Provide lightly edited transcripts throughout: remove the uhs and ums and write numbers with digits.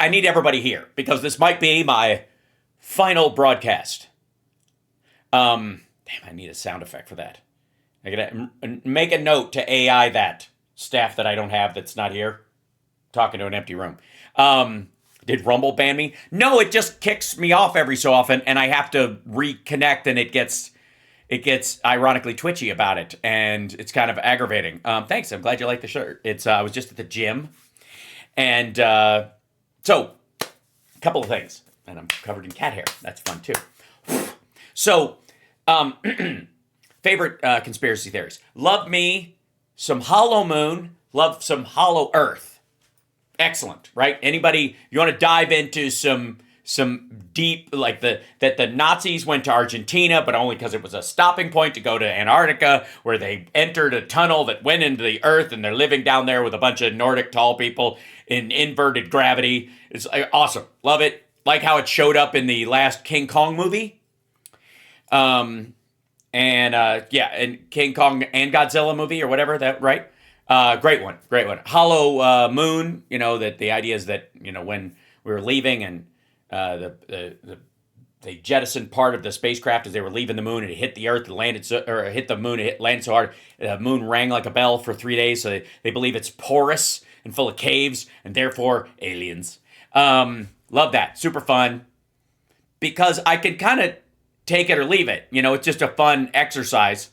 I need everybody here because this might be my final broadcast. Damn, I need a sound effect for that. I gotta make a note to AI that staff that I don't have that's not here, talking to an empty room. Did Rumble ban me? No, it just kicks me off every so often, and I have to reconnect, and it gets ironically twitchy about it, and it's kind of aggravating. Thanks, I'm glad you like the shirt. It's I was just at the gym, and so a couple of things, and I'm covered in cat hair. That's fun too. So, favorite conspiracy theories. Love me some hollow moon. Love some hollow earth. Excellent, right? Anybody, you want to dive into some deep, like that the Nazis went to Argentina, but only because it was a stopping point to go to Antarctica, where they entered a tunnel that went into the earth, and they're living down there with a bunch of Nordic tall people in inverted gravity. It's awesome. Love it. Like how it showed up in the last King Kong movie. And King Kong and Godzilla movie or whatever, that right? Great one. Hollow moon, that the idea is that, when we were leaving and they jettisoned part of the spacecraft as they were leaving the moon, and it hit the earth and landed hit the moon, it landed so hard, the moon rang like a bell for 3 days, so they believe it's porous and full of caves, and therefore aliens. Love that. Super fun. Because I can kind of take it or leave it. It's just a fun exercise.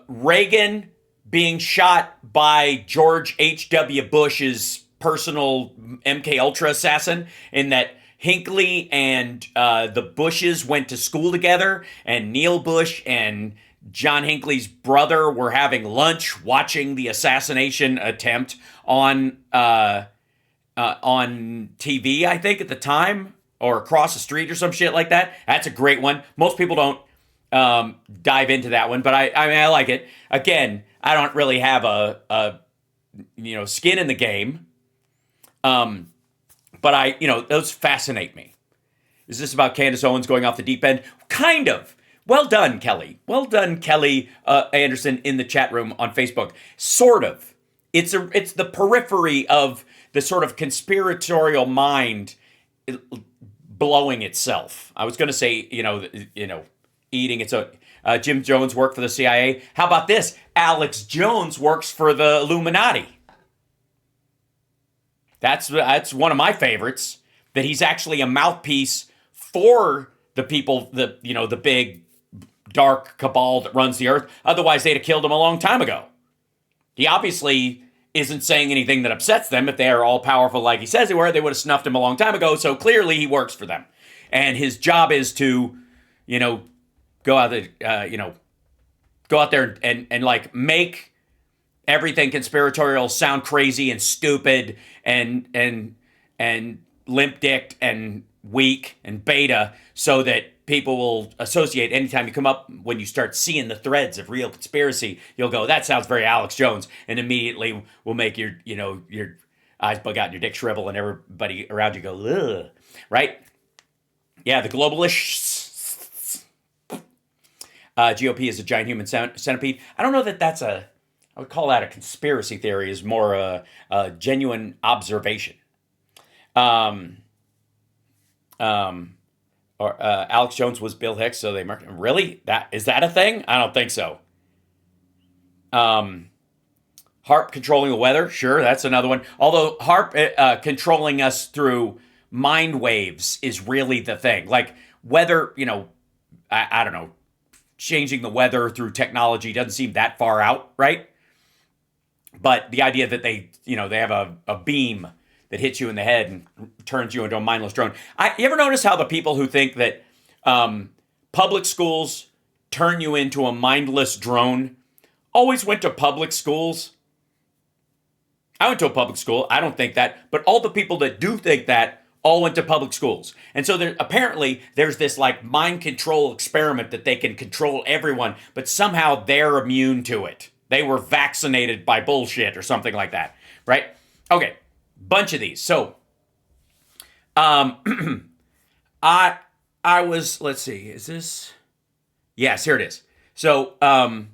Reagan being shot by George H.W. Bush's personal MK Ultra assassin, in that Hinckley and the Bushes went to school together, and Neil Bush and John Hinckley's brother were having lunch watching the assassination attempt on TV, I think, at the time, or across the street or some shit like that. That's a great one. Most people don't dive into that one, but I like it. Again, I don't really have a skin in the game. But those fascinate me. Is this about Candace Owens going off the deep end? Kind of. Well done, Kelly. Well done, Kelly Anderson in the chat room on Facebook. Sort of. It's the periphery of the sort of conspiratorial mind blowing itself. I was going to say, eating its own. Jim Jones worked for the CIA. How about this? Alex Jones works for the Illuminati. That's one of my favorites. That he's actually a mouthpiece for the people, the big dark cabal that runs the earth. Otherwise, they'd have killed him a long time ago. He obviously isn't saying anything that upsets them. If they are all powerful like he says they were, they would have snuffed him a long time ago. So clearly, he works for them, and his job is to, go out there and like make everything conspiratorial sound crazy and stupid and limp-dicked and weak and beta, so that people will associate. Anytime you come up, when you start seeing the threads of real conspiracy, you'll go, that sounds very Alex Jones, and immediately will make your eyes bug out and your dick shrivel, and everybody around you go, ugh, right? Yeah, the globalists. GOP is a giant human centipede. I don't know that that's I would call that a conspiracy theory. Is more a genuine observation. Or Alex Jones was Bill Hicks, so they marked him. Really? Is that a thing? I don't think so. HARP controlling the weather, sure, that's another one. Although HARP controlling us through mind waves is really the thing. Like weather, I don't know, changing the weather through technology doesn't seem that far out, right? But the idea that they have a beam that hits you in the head and turns you into a mindless drone. You ever notice how the people who think that public schools turn you into a mindless drone always went to public schools? I went to a public school. I don't think that. But all the people that do think that all went to public schools. And so apparently there's this like mind control experiment that they can control everyone, but somehow they're immune to it. They were vaccinated by bullshit or something like that, right? Okay, bunch of these. So, I was, let's see, is this? Yes, here it is. So, my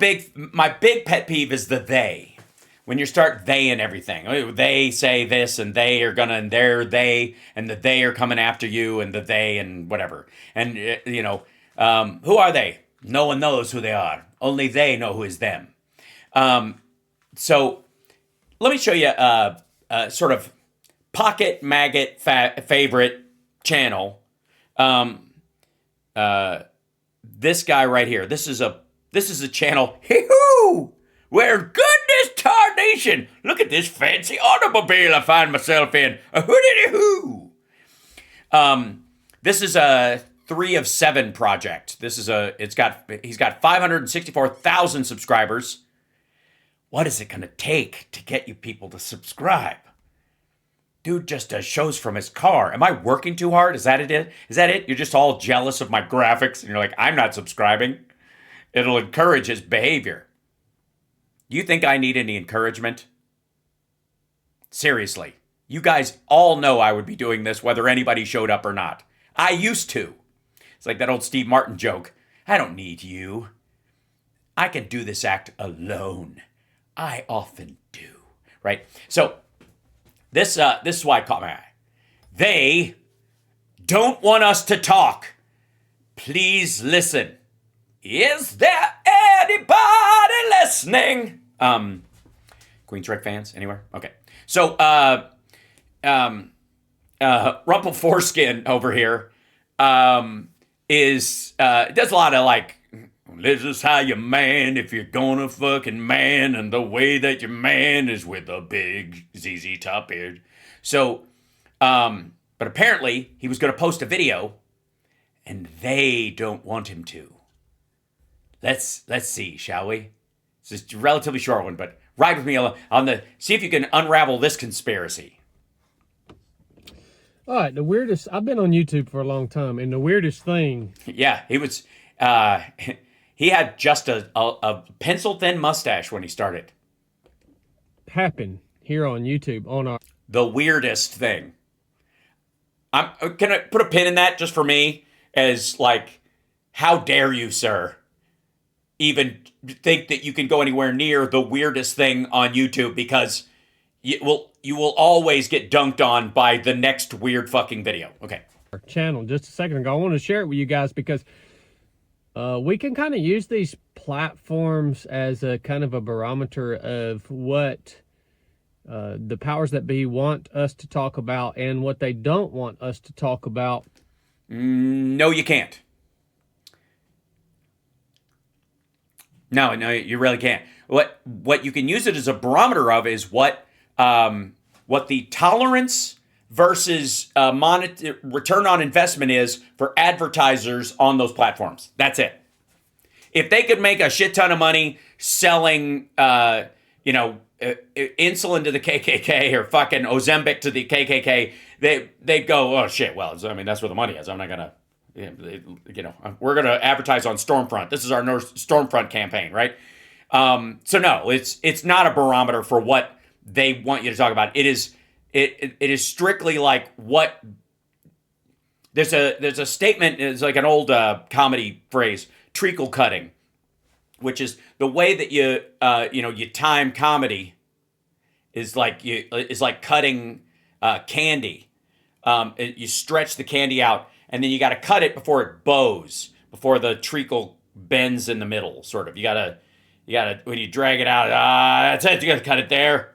big pet peeve is the they. when you start they and everything. They say this and they are gonna and they're they and the they are coming after you and the they and whatever. And who are they? No one knows who they are. Only they know who is them. So let me show you a sort of pocket maggot favorite channel. This guy right here. This is a channel. Hee-hoo! Where goodness tarnation! Look at this fancy automobile I find myself in. A hoodity-hoo! This is a 3 of 7 project. He's got 564,000 subscribers. What is it gonna take to get you people to subscribe? Dude just does shows from his car. Am I working too hard? Is that it? Is that it? You're just all jealous of my graphics and you're like, I'm not subscribing. It'll encourage his behavior. Do you think I need any encouragement? Seriously. You guys all know I would be doing this whether anybody showed up or not. I used to. It's like that old Steve Martin joke. I don't need you. I can do this act alone. I often do. Right? So, this is why it caught my eye. They don't want us to talk. Please listen. Is there anybody listening? Queensrÿche fans anywhere? Okay. So, Rumple Foreskin over here does a lot of like, this is how you man if you're gonna fucking man, and the way that you man is with a big ZZ Top beard. So, but apparently he was gonna post a video, and they don't want him to. Let's see, shall we? It's just a relatively short one, but ride with me see if you can unravel this conspiracy. All right, the weirdest, I've been on YouTube for a long time, and the weirdest thing. Yeah, he was, he had just a pencil-thin mustache when he started. Happened here on YouTube on our. The weirdest thing. Can I put a pin in that just for me? As like, how dare you, sir, even think that you can go anywhere near the weirdest thing on YouTube, because you will always get dunked on by the next weird fucking video. Okay. Our channel just a second ago. I want to share it with you guys because we can kind of use these platforms as a kind of a barometer of what the powers that be want us to talk about and what they don't want us to talk about. No, you can't. No, you really can't. What you can use it as a barometer of is what the tolerance versus return on investment is for advertisers on those platforms. That's it. If they could make a shit ton of money selling, insulin to the KKK or fucking Ozempic to the KKK, they'd go, oh shit, well, I mean, that's where the money is. I'm not gonna, we're gonna advertise on Stormfront. This is our Stormfront campaign, right? So no, it's not a barometer for what they want you to talk about. It is strictly like what there's a statement. It's like an old comedy phrase, treacle cutting, which is the way that you time comedy is like cutting candy. You stretch the candy out, and then you got to cut it before it bows, before the treacle bends in the middle. Sort of, you gotta when you drag it out. That's it. You gotta cut it there.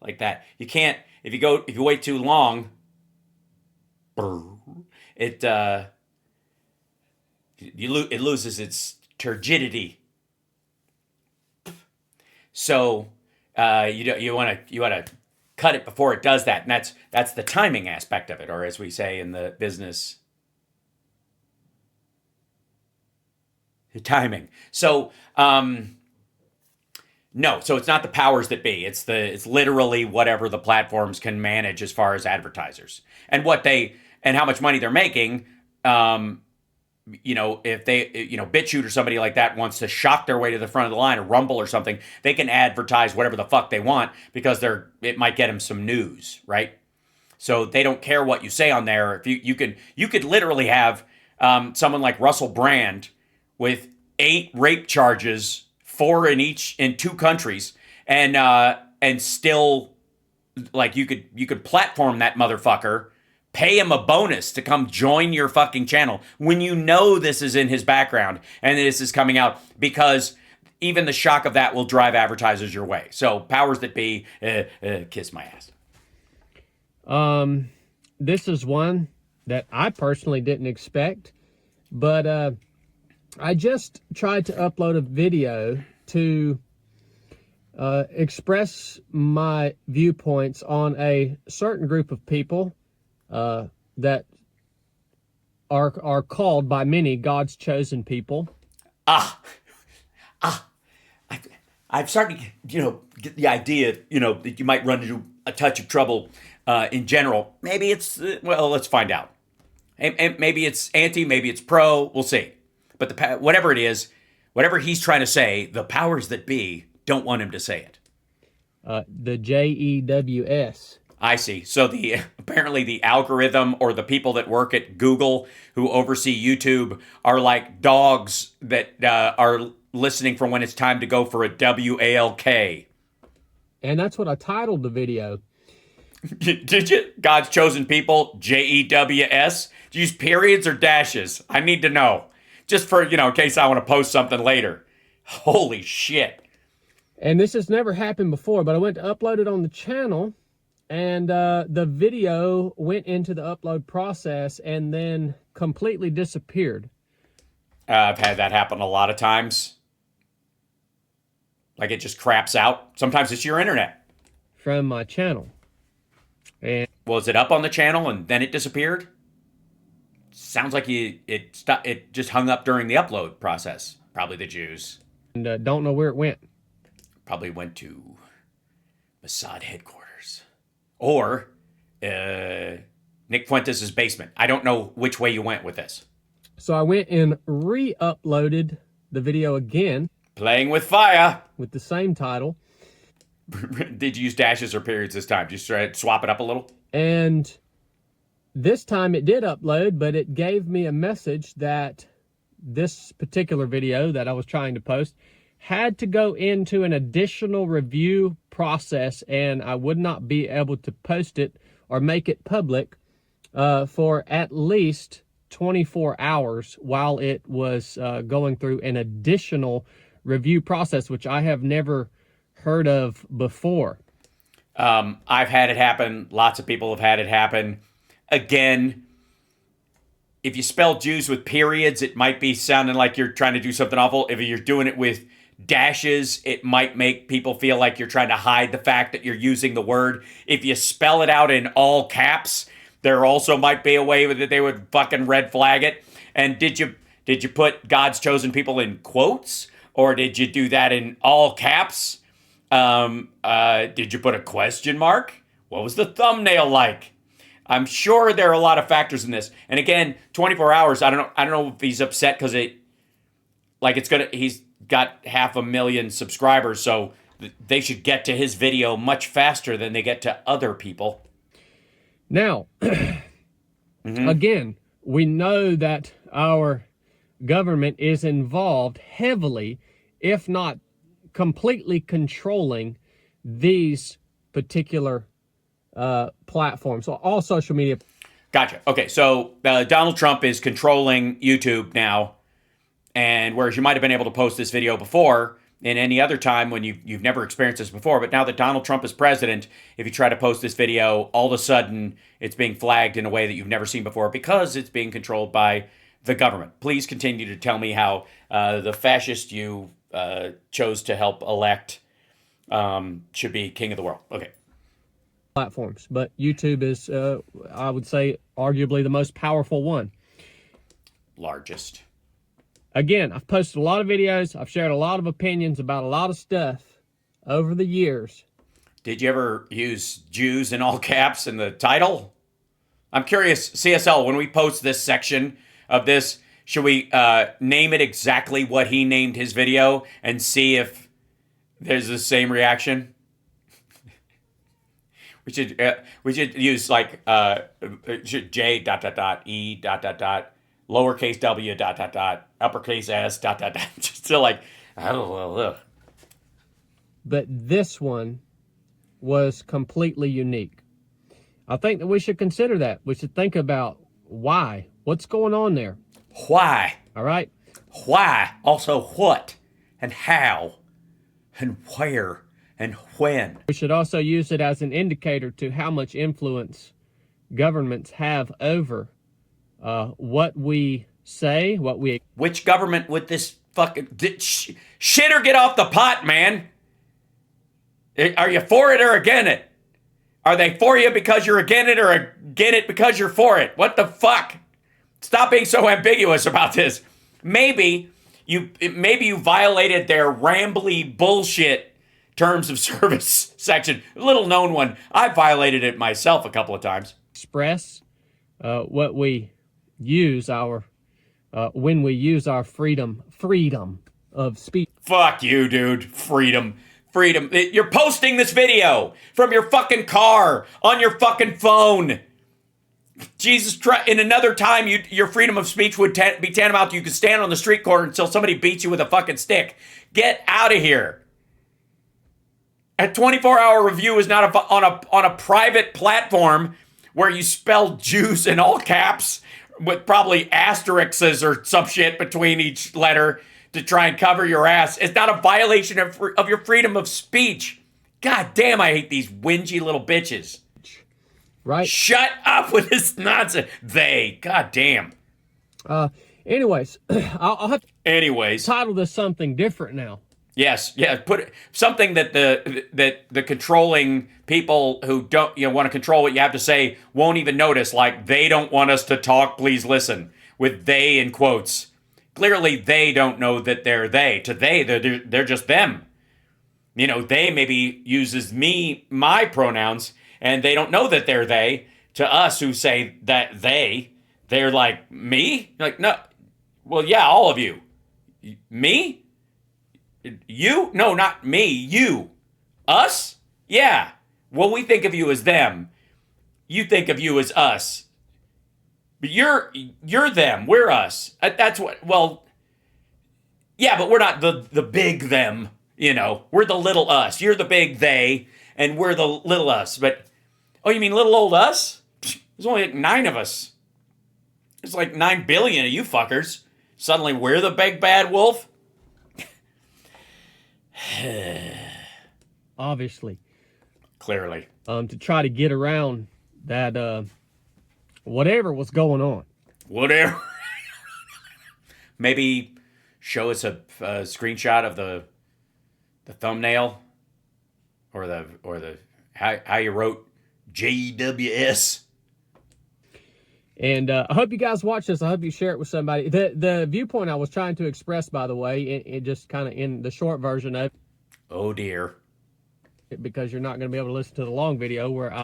Like that. You can't, if you wait too long, it loses its turgidity. So you want to cut it before it does that, and that's the timing aspect of it, or as we say in the business, the timing. So no, so it's not the powers that be. It's literally whatever the platforms can manage as far as advertisers and how much money they're making. If they, BitChute or somebody like that wants to shock their way to the front of the line, or Rumble or something, they can advertise whatever the fuck they want because it might get them some news, right? So they don't care what you say on there. If you could literally have someone like Russell Brand with 8 rape charges in 2 countries, and still, like, you could platform that motherfucker, pay him a bonus to come join your fucking channel when you know this is in his background and this is coming out, because even the shock of that will drive advertisers your way. So powers that be, kiss my ass. This is one that I personally didn't expect, but I just tried to upload a video to express my viewpoints on a certain group of people that are called by many God's chosen people. I'm starting to, get the idea, that you might run into a touch of trouble in general. Maybe it's, well, let's find out. And maybe it's anti, maybe it's pro, we'll see. But whatever it is, whatever he's trying to say, the powers that be don't want him to say it. The JEWS. I see. So apparently the algorithm, or the people that work at Google who oversee YouTube, are like dogs that are listening for when it's time to go for a WALK. And that's what I titled the video. Did you? God's chosen people, JEWS? Do you use periods or dashes? I need to know. Just for, in case I want to post something later. Holy shit. And this has never happened before, but I went to upload it on the channel, and the video went into the upload process and then completely disappeared. I've had that happen a lot of times. Like, it just craps out. Sometimes it's your internet. From my channel. And was it up on the channel and then it disappeared? Sounds like it just hung up during the upload process. Probably the Jews. And don't know where it went. Probably went to Mossad headquarters. Or Nick Fuentes' basement. I don't know which way you went with this. So I went and re-uploaded the video again. Playing with fire. With the same title. Did you use dashes or periods this time? Just try to swap it up a little? And this time it did upload, but it gave me a message that this particular video that I was trying to post had to go into an additional review process, and I would not be able to post it or make it public for at least 24 hours while it was going through an additional review process, which I have never heard of before. I've had it happen. Lots of people have had it happen. Again, if you spell Jews with periods, it might be sounding like you're trying to do something awful. If you're doing it with dashes, it might make people feel like you're trying to hide the fact that you're using the word. If you spell it out in all caps, there also might be a way that they would fucking red flag it. And did you put God's chosen people in quotes? Or did you do that in all caps? Did you put a question mark? What was the thumbnail like? I'm sure there are a lot of factors in this. And again, 24 hours, I don't know if he's upset because he's got 500,000 subscribers, so they should get to his video much faster than they get to other people. Now, again, we know that our government is involved heavily, if not completely controlling these particular platforms, so all social media. Gotcha. Okay, so Donald Trump is controlling YouTube now, and whereas you might have been able to post this video before in any other time when you've never experienced this before, but now that Donald Trump is president, if you try to post this video, all of a sudden it's being flagged in a way that you've never seen before because it's being controlled by the government. Please continue to tell me how the fascist you chose to help elect should be king of the world. Okay. Platforms, but YouTube is, I would say, arguably the most powerful one. Largest. Again, I've posted a lot of videos. I've shared a lot of opinions about a lot of stuff over the years. Did you ever use Jews in all caps in the title? I'm curious, CSL, when we post this section of this, should we name it exactly what he named his video and see if there's the same reaction? We should use like J .. E .. lowercase w .. uppercase s .. just to like But this one was completely unique. I think that we should consider that. We should think about why. What's going on there? Why? All right? Why? Also, what? And how? And where? And when? We should also use it as an indicator to how much influence governments have over what we say, what we... Which government would this fucking... Shit or get off the pot, man? Are you for it or against it? Are they for you because you're against it or against it because you're for it? What the fuck? Stop being so ambiguous about this. Maybe you violated their rambly bullshit terms of service section. A little known one. I violated it myself a couple of times. Express what we use when we use our freedom of speech. Fuck you, dude. Freedom. You're posting this video from your fucking car on your fucking phone. Jesus Christ. In another time, your freedom of speech would be tantamount to you could stand on the street corner until somebody beats you with a fucking stick. Get out of here. A 24-hour review is not on a private platform where you spell Jews in all caps with probably asterisks or some shit between each letter to try and cover your ass. It's not a violation of your freedom of speech. God damn, I hate these whingy little bitches. Right? Shut up with this nonsense. God damn. Anyways, I'll have to title this something different now. Yes, yeah. Put something that the controlling people who don't want to control what you have to say won't even notice. Like, they don't want us to talk. Please listen, with "they" in quotes. Clearly, they don't know that they're they. To they're just them. They maybe uses my pronouns, and they don't know that they're they. To us who say that they're like, me? Like, no. Well, yeah, all of you. Me? You? No, not me. You. Us? Yeah. Well, we think of you as them. You think of you as us. But you're them. We're us. That's what. Well, yeah, but we're not the big them. We're the little us. You're the big they, and we're the little us. But oh, you mean little old us? There's only like 9 of us. There's like 9 billion of you fuckers. Suddenly, we're the big bad wolf. Obviously. Clearly. To try to get around that, whatever was going on. Whatever. Maybe show us a screenshot of the thumbnail or the how you wrote JWS. And I hope you guys watch this. I hope you share it with somebody. The viewpoint I was trying to express, by the way, it just kind of in the short version of it. Oh, dear. Because you're not going to be able to listen to the long video where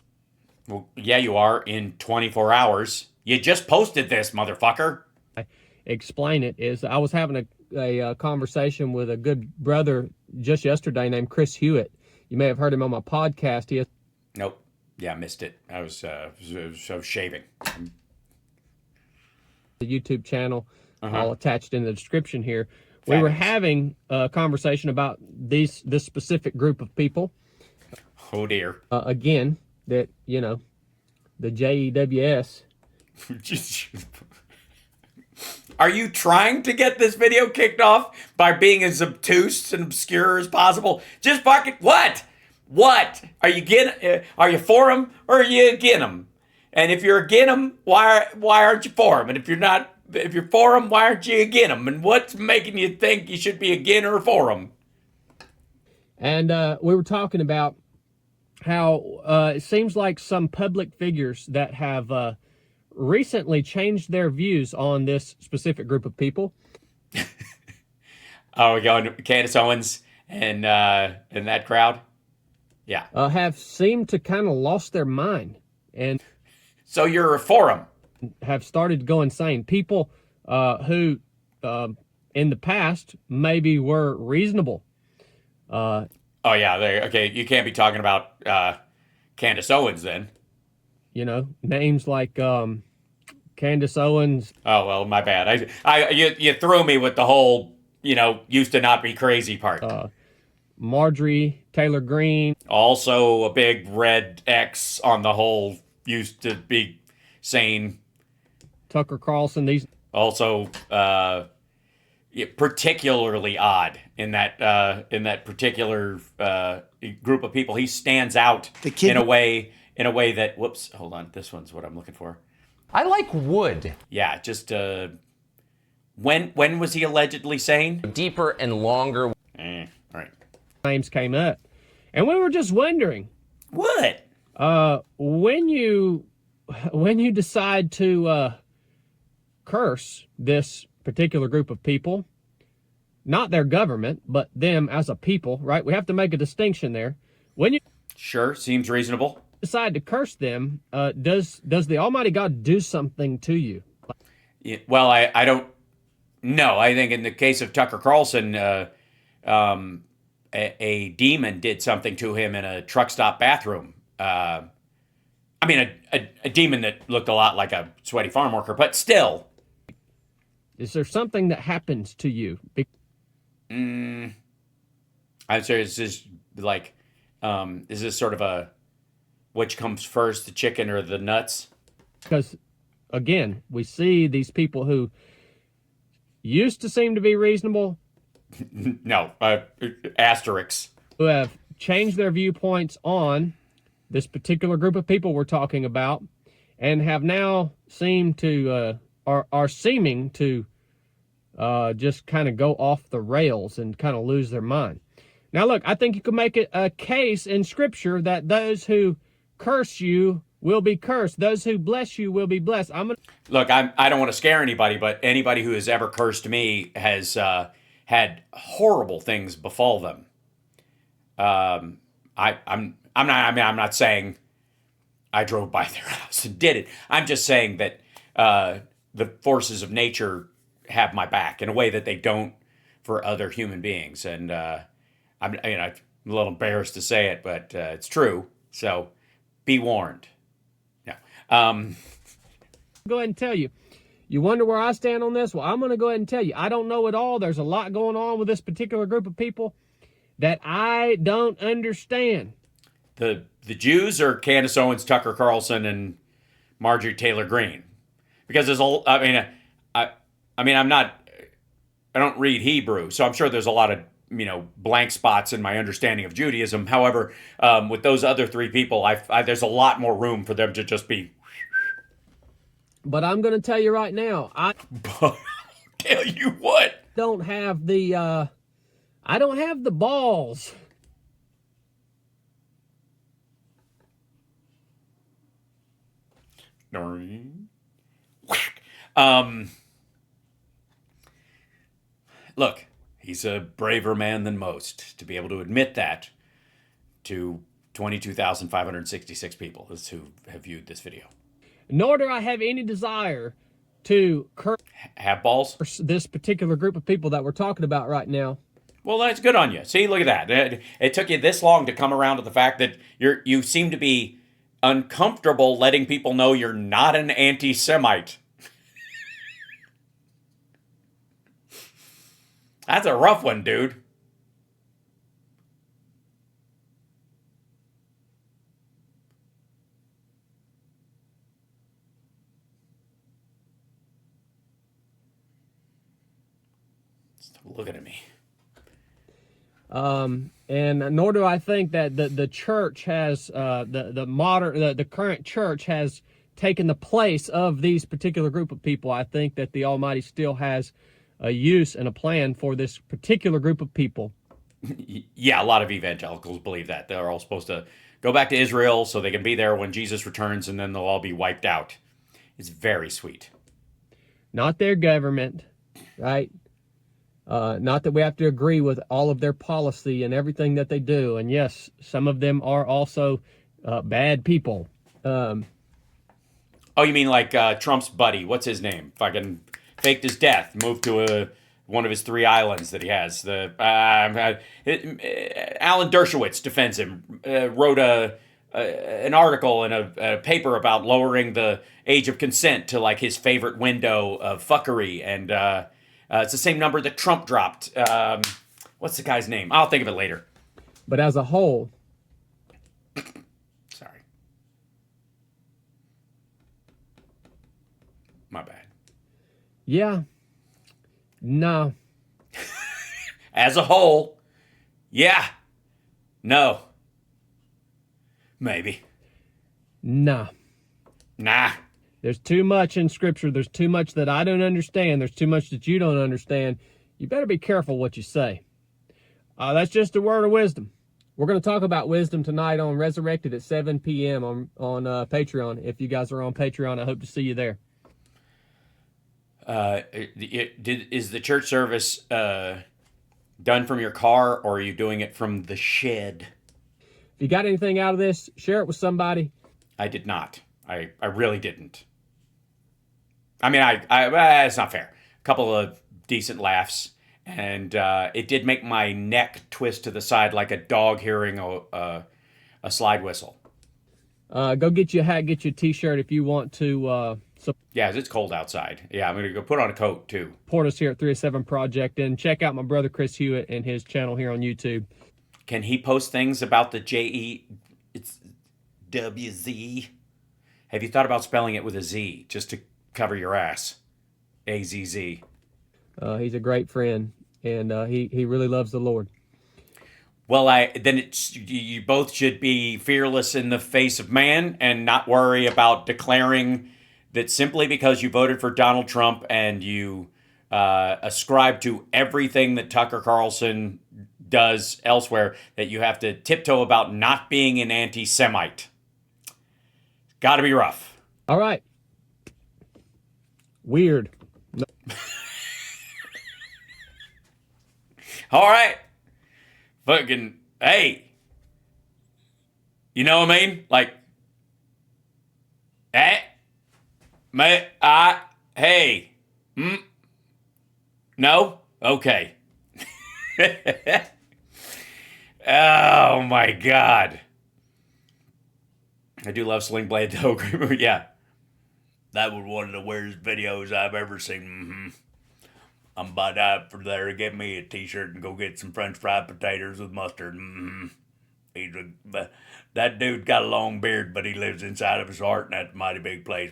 Well, yeah, you are in 24 hours. You just posted this, motherfucker. I explain it is I was having a conversation with a good brother just yesterday named Chris Hewitt. You may have heard him on my podcast. Nope. Yeah, I missed it. I was shaving. The YouTube channel, all attached in the description here. We were having a conversation about this specific group of people. Oh dear. Again, that the JEWS. Are you trying to get this video kicked off by being as obtuse and obscure as possible? Just fucking what? What are you are you for them or are you against them? And if you're against them, why aren't you for them? And if you're for them, why aren't you against them? And what's making you think you should be against or for them? And we were talking about how it seems like some public figures that have recently changed their views on this specific group of people. Oh, we're going to Candace Owens and that crowd? Yeah. Have seemed to kind of lost their mind. And so you're for them? Have started to go insane. People who in the past maybe were reasonable. Oh, yeah. Okay, you can't be talking about Candace Owens then. Names like Candace Owens. Oh, well, my bad. You threw me with the whole used to not be crazy part. Marjorie Taylor Greene. Also a big red X on the whole used to be sane. Tucker Carlson. These Also, particularly odd in that particular group of people. He stands out in a way that. Whoops, hold on. This one's what I'm looking for. I like wood. Yeah, just when was he allegedly sane? Deeper and longer. All right. names came up, and we were just wondering What? when you decide to curse this particular group of people, not their government, but them as a people, right? We have to make a distinction there. When you Sure, seems reasonable. decide to curse them, does the Almighty God do something to you? Yeah, well, I don't know. I think in the case of Tucker Carlson, a demon did something to him in a truck stop bathroom. I mean, a demon that looked a lot like a sweaty farm worker, but still. Is there something that happens to you? I'd say it's just like, is this sort of a which comes first, the chicken or the nuts? Because, again, we see these people who used to seem to be reasonable, No, asterisks. who have changed their viewpoints on this particular group of people we're talking about, and have now seemed to are seeming to just kind of go off the rails and kind of lose their mind. Now, look, I think you can make it a case in Scripture that those who curse you will be cursed; those who bless you will be blessed. Look, I don't want to scare anybody, but anybody who has ever cursed me has had horrible things befall them. I'm not saying I drove by their house and did it. I'm just saying that the forces of nature have my back in a way that they don't for other human beings. And I'm a little embarrassed to say it, but it's true. So be warned. Yeah. Go ahead and tell you. You wonder where I stand on this? Well, I'm going to go ahead and tell you. I don't know it all. There's a lot going on with this particular group of people that I don't understand. The Jews or Candace Owens, Tucker Carlson, and Marjorie Taylor Greene, because there's a. I don't read Hebrew, so I'm sure there's a lot of blank spots in my understanding of Judaism. However, with those other three people, there's a lot more room for them to just be. But I'm going to tell you right now, I Tell you what. don't have the balls. Look, he's a braver man than most to be able to admit that to 22,566 people who have viewed this video. Nor do I have any desire to curse Have balls? this particular group of people that we're talking about right now. Well, that's good on you. See, look at that. It took you this long to come around to the fact that you seem to be uncomfortable letting people know you're not an anti-Semite. That's a rough one, dude. Stop looking at me. And nor do I think that the church has the current church has taken the place of these particular group of people. I think that the Almighty still has a use and a plan for this particular group of people. Yeah, a lot of evangelicals believe that. They're all supposed to go back to Israel so they can be there when Jesus returns, and then they'll all be wiped out. It's very sweet. Not their government, right? Not that we have to agree with all of their policy and everything that they do. And yes, some of them are also bad people. Oh, you mean like Trump's buddy? What's his name? Fucking faked his death, moved to one of his 3 islands that he has. Alan Dershowitz defends him. Wrote an article in a paper about lowering the age of consent to like his favorite window of fuckery, and It's the same number that Trump dropped. What's the guy's name? I'll think of it later. But as a whole, Sorry. My bad. yeah, no, As a whole, yeah, no, maybe, no. nah. There's too much in Scripture. There's too much that I don't understand. There's too much that you don't understand. You better be careful what you say. That's just a word of wisdom. We're going to talk about wisdom tonight on Resurrected at 7 p.m. on Patreon. If you guys are on Patreon, I hope to see you there. Is the church service done from your car, or are you doing it from the shed? If you got anything out of this, share it with somebody. I did not. I really didn't. I mean, it's not fair. A couple of decent laughs, and it did make my neck twist to the side like a dog hearing a slide whistle. Go get you a hat, get you a t-shirt if you want to Yeah, it's cold outside. Yeah, I'm going to go put on a coat, too. support us here at 307 Project, and check out my brother Chris Hewitt and his channel here on YouTube. Can he post things about the it's WZ? Have you thought about spelling it with a Z, just to cover your ass? AZZ. He's a great friend, and he really loves the Lord. Well, then you both should be fearless in the face of man and not worry about declaring that simply because you voted for Donald Trump and you ascribe to everything that Tucker Carlson does elsewhere, that you have to tiptoe about not being an anti-Semite. Got to be rough. All right. Weird. No. All right. Fucking, hey. You know what I mean? Like, hey. No? Okay. Oh my God. I do love Sling Blade though. Yeah. That was one of the weirdest videos I've ever seen. I'm about out for there to get me a t-shirt and go get some French fried potatoes with mustard. That dude got a long beard, but he lives inside of his heart, and that's a mighty big place.